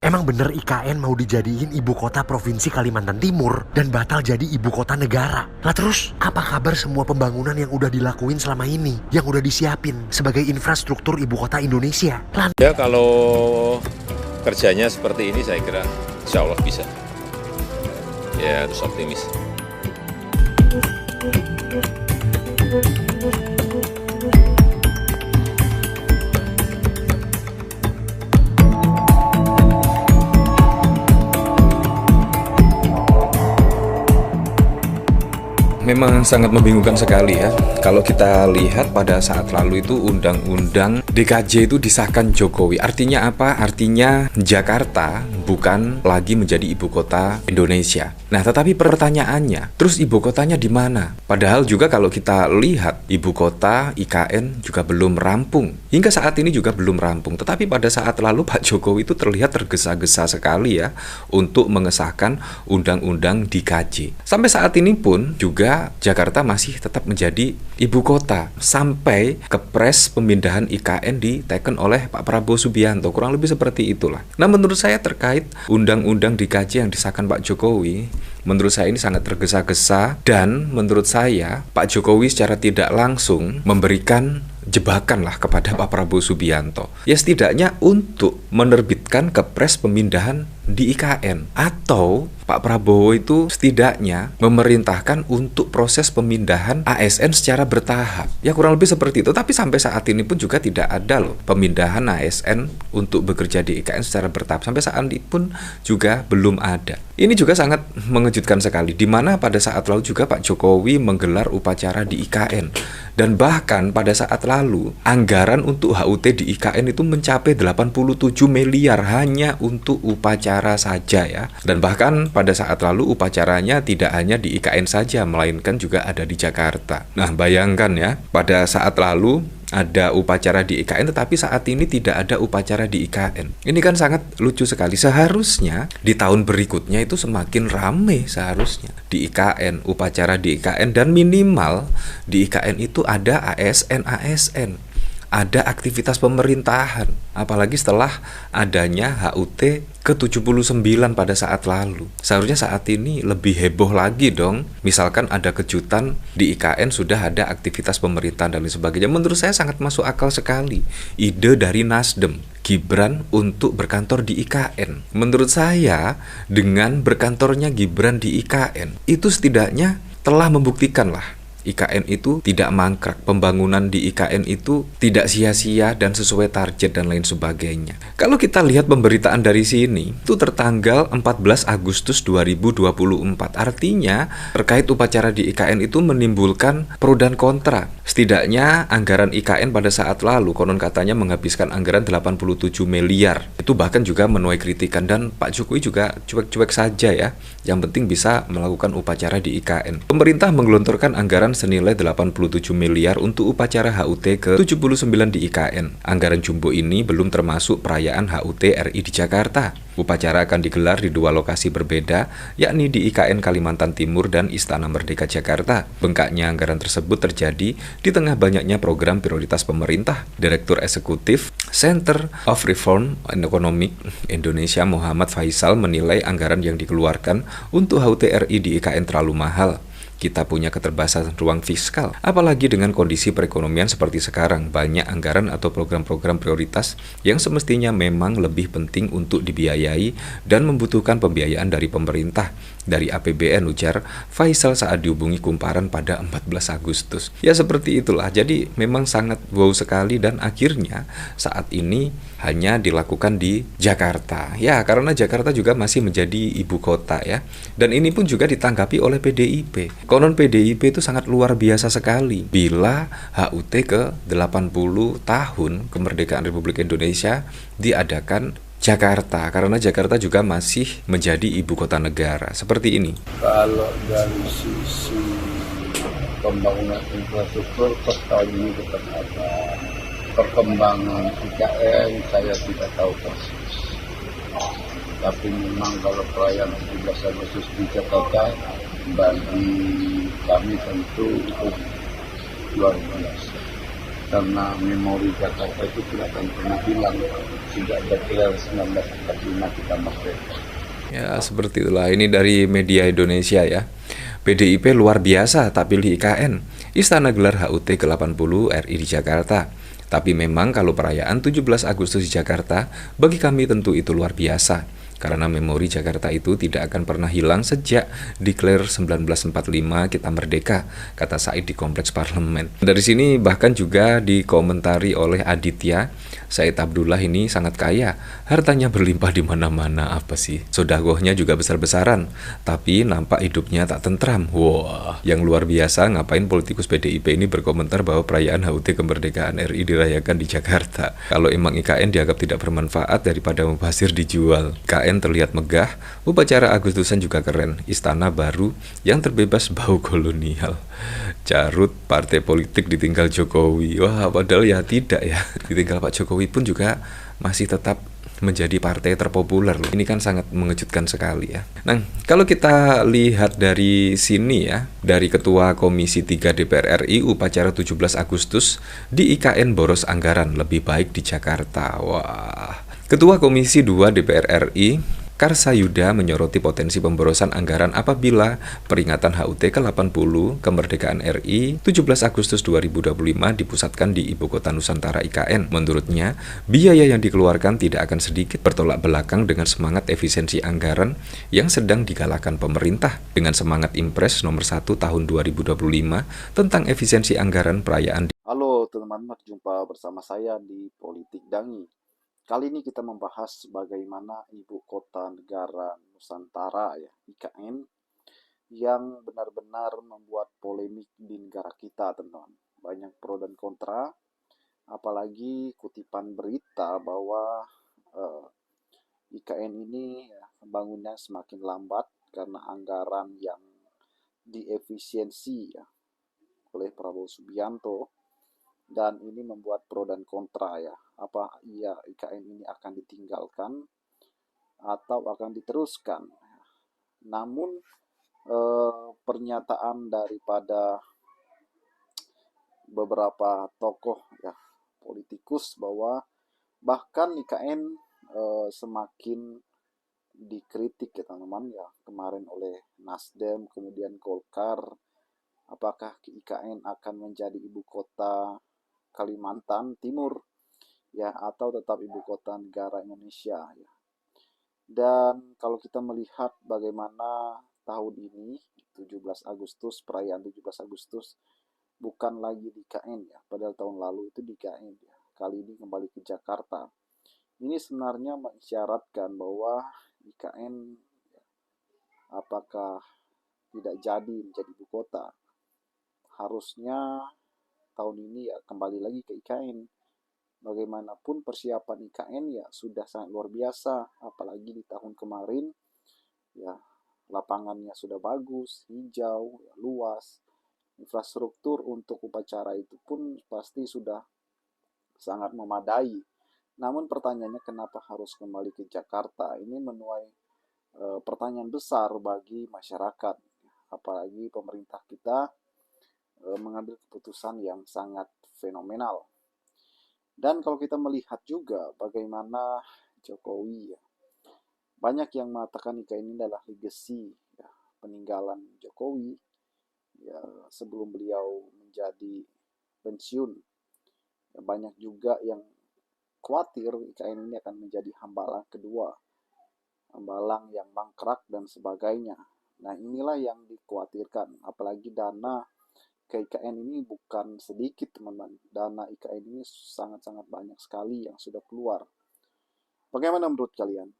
Emang bener IKN mau dijadiin ibu kota provinsi Kalimantan Timur dan batal jadi ibu kota negara. Lah terus, apa kabar semua pembangunan yang udah dilakuin selama ini, yang udah disiapin sebagai infrastruktur ibu kota Indonesia? Ya kalau kerjanya seperti ini saya kira insya Allah bisa. Ya harus optimis. Memang sangat membingungkan sekali ya. Kalau kita lihat pada saat lalu itu undang-undang DKJ itu disahkan Jokowi. Artinya apa? Artinya Jakarta bukan lagi menjadi ibu kota Indonesia. Nah, tetapi pertanyaannya, terus ibu kotanya di mana? Padahal juga kalau kita lihat ibu kota IKN juga belum rampung. Hingga saat ini juga belum rampung. Tetapi pada saat lalu Pak Jokowi itu terlihat tergesa-gesa sekali ya untuk mengesahkan undang-undang DKJ. Sampai saat ini pun juga Jakarta masih tetap menjadi ibu kota sampai kepres pemindahan IKN diteken oleh Pak Prabowo Subianto, kurang lebih seperti itulah. Nah, menurut saya terkait undang-undang DKJ yang disahkan Pak Jokowi, menurut saya ini sangat tergesa-gesa dan menurut saya Pak Jokowi secara tidak langsung memberikan jebakan lah kepada Pak Prabowo Subianto. Ya setidaknya untuk menerbitkan kepres pemindahan di IKN, atau Pak Prabowo itu setidaknya memerintahkan untuk proses pemindahan ASN secara bertahap. Ya kurang lebih seperti itu. Tapi sampai saat ini pun juga tidak ada loh pemindahan ASN untuk bekerja di IKN secara bertahap. Sampai saat ini pun juga belum ada. Ini juga sangat mengejutkan sekali, di mana pada saat lalu juga Pak Jokowi menggelar upacara di IKN. Dan bahkan pada saat lalu anggaran untuk HUT di IKN itu mencapai 87 miliar hanya untuk upacara saja ya. Dan bahkan pada saat lalu upacaranya tidak hanya di IKN saja, melainkan juga ada di Jakarta. Nah, bayangkan ya, pada saat lalu ada upacara di IKN, tetapi saat ini tidak ada upacara di IKN. Ini kan sangat lucu sekali. Seharusnya di tahun berikutnya itu semakin ramai seharusnya di IKN, upacara di IKN, dan minimal di IKN itu ada ASN, ada aktivitas pemerintahan. Apalagi setelah adanya HUT ke-79 pada saat lalu. Seharusnya saat ini lebih heboh lagi dong. Misalkan ada kejutan di IKN sudah ada aktivitas pemerintahan dan lain sebagainya. Menurut saya sangat masuk akal sekali ide dari Nasdem, Gibran untuk berkantor di IKN. Menurut saya dengan berkantornya Gibran di IKN itu setidaknya telah membuktikan lah IKN itu tidak mangkrak, pembangunan di IKN itu tidak sia-sia dan sesuai target dan lain sebagainya. Kalau kita lihat pemberitaan dari sini, itu tertanggal 14 Agustus 2024. Artinya terkait upacara di IKN itu menimbulkan pro dan kontra. Setidaknya anggaran IKN pada saat lalu konon katanya menghabiskan anggaran 87 miliar. Itu bahkan juga menuai kritikan, dan Pak Jokowi juga cuek-cuek saja ya. Yang penting bisa melakukan upacara di IKN. Pemerintah menggelontorkan anggaran senilai 87 miliar untuk upacara HUT ke-79 di IKN. Anggaran jumbo ini belum termasuk perayaan HUT RI di Jakarta. Upacara akan digelar di dua lokasi berbeda, yakni di IKN Kalimantan Timur dan Istana Merdeka Jakarta. Bengkaknya anggaran tersebut terjadi di tengah banyaknya program prioritas pemerintah. Direktur Eksekutif Center of Reform and Economic Indonesia Muhammad Faisal menilai anggaran yang dikeluarkan untuk HUT RI di IKN terlalu mahal. Kita punya keterbatasan ruang fiskal, apalagi dengan kondisi perekonomian seperti sekarang. Banyak anggaran atau program-program prioritas yang semestinya memang lebih penting untuk dibiayai dan membutuhkan pembiayaan dari pemerintah, dari APBN, ujar Faisal saat dihubungi Kumparan pada 14 Agustus. Ya seperti itulah, jadi memang sangat wow sekali, dan akhirnya saat ini hanya dilakukan di Jakarta. Ya, karena Jakarta juga masih menjadi ibu kota ya. Dan ini pun juga ditanggapi oleh PDIP. Konon PDIP itu sangat luar biasa sekali bila HUT ke-80 tahun kemerdekaan Republik Indonesia diadakan Jakarta, karena Jakarta juga masih menjadi ibu kota negara. Seperti ini. Kalau dari sisi pembangunan infrastruktur, kota ini tetap ada. Perkembangan IKN saya tidak tahu persis. Tapi memang kalau perayaan 17 Agustus di Jakarta, bagi kami tentu itu luar biasa. karena memori Jakarta itu tidak akan pernah hilang sejak deklarasi 1945 kita merdeka. Ya, seperti itulah. Ini dari media Indonesia ya. PDIP luar biasa tak pilih IKN. Istana gelar HUT ke-80 RI di Jakarta. Tapi memang kalau perayaan 17 Agustus di Jakarta, bagi kami tentu itu luar biasa. Karena memori Jakarta itu tidak akan pernah hilang sejak declare 1945 kita merdeka, kata Said di Kompleks Parlemen. Dari sini bahkan juga dikomentari oleh Aditya, Said Abdullah ini sangat kaya, hartanya berlimpah di mana-mana, apa sih? Sodagohnya juga besar-besaran, tapi nampak hidupnya tak tentram. Wah, yang luar biasa, ngapain politikus PDIP ini berkomentar bahwa perayaan HUT kemerdekaan RI dirayakan di Jakarta. Kalau emang IKN dianggap tidak bermanfaat daripada mubazir dijual. IKN terlihat megah, upacara Agustusan juga keren, istana baru yang terbebas bau kolonial. Carut, partai politik ditinggal Jokowi. Wah, padahal ya tidak ya. Ditinggal Pak Jokowi pun juga masih tetap menjadi partai terpopuler loh. Ini kan sangat mengejutkan sekali ya. Nah, kalau kita lihat dari sini ya, dari Ketua Komisi 3 DPR RI, upacara 17 Agustus di IKN boros anggaran, lebih baik di Jakarta. Wah. Ketua Komisi 2 DPR RI, Karsayuda menyoroti potensi pemborosan anggaran apabila peringatan HUT ke-80 kemerdekaan RI 17 Agustus 2025 dipusatkan di Ibu Kota Nusantara IKN. Menurutnya, biaya yang dikeluarkan tidak akan sedikit, bertolak belakang dengan semangat efisiensi anggaran yang sedang digalakkan pemerintah. Dengan semangat Impres nomor 1 tahun 2025 tentang efisiensi anggaran perayaan. Halo teman-teman, berjumpa bersama saya di Politik Dangi. Kali ini kita membahas bagaimana Ibu Kota Negara Nusantara ya, IKN, yang benar-benar membuat polemik di negara kita, teman-teman. Banyak pro dan kontra, apalagi kutipan berita bahwa IKN ini ya, pembangunannya semakin lambat karena anggaran yang diefisiensi ya, oleh Prabowo Subianto. Dan ini membuat pro dan kontra ya. Apa iya IKN ini akan ditinggalkan atau akan diteruskan? Namun pernyataan daripada beberapa tokoh ya politikus bahwa bahkan IKN semakin dikritik ya teman-teman ya, kemarin oleh Nasdem, kemudian Golkar. Apakah IKN akan menjadi ibu kota Kalimantan Timur ya, atau tetap ibu kota negara Indonesia ya. Dan kalau kita melihat bagaimana tahun ini 17 Agustus, perayaan 17 Agustus bukan lagi di IKN ya, padahal tahun lalu itu di IKN ya. Kali ini kembali ke Jakarta. Ini sebenarnya mengisyaratkan bahwa IKN ya, apakah tidak jadi menjadi ibu kota. Harusnya tahun ini ya kembali lagi ke IKN. Bagaimanapun persiapan IKN ya sudah sangat luar biasa, apalagi di tahun kemarin ya lapangannya sudah bagus, hijau, ya, luas. Infrastruktur untuk upacara itu pun pasti sudah sangat memadai. Namun pertanyaannya kenapa harus kembali ke Jakarta? Ini menuai pertanyaan besar bagi masyarakat, apalagi pemerintah kita mengambil keputusan yang sangat fenomenal. Dan kalau kita melihat juga bagaimana Jokowi ya, banyak yang mengatakan IKN ini adalah legacy ya, peninggalan Jokowi ya, sebelum beliau menjadi pensiun. Ya, banyak juga yang khawatir IKN ini akan menjadi hambalang kedua, hambalang yang mangkrak dan sebagainya. Nah, inilah yang dikhawatirkan, apalagi dana ke IKN ini bukan sedikit teman-teman. Dana IKN ini sangat-sangat banyak sekali yang sudah keluar. Bagaimana menurut kalian?